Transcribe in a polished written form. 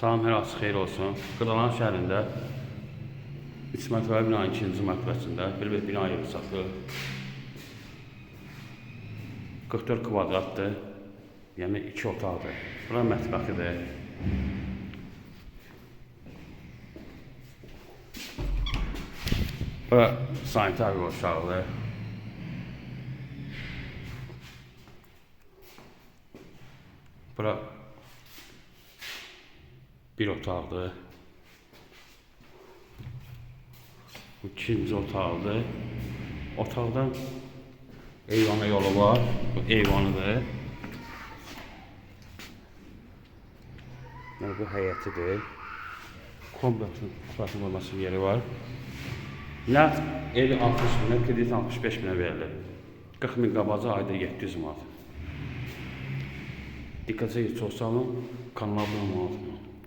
Salam, hər hansı xeyir olsun. Qırdalan şəhərində 3 mərtəbəli binanın 2-ci mərtəbəsində bir bina yeri satılır. 44 kvadratdır, yəni 2 otaqdır. Bura mətbəxidir. Bura sanitar qovşağıdır. Bura bir otaqdır. Bu ikinci otaqdır. Otaqdan eyvana yolu var. Bu eyvanıdır. Bu həyətidir. Kompleksin kupasının olması yeri var. Nəqd evi 60 minə, kredit 65 minə verilir. 40 min qabaca ayda 700 manat. Diqqətə çox sağ olun. Kanala abunə olun.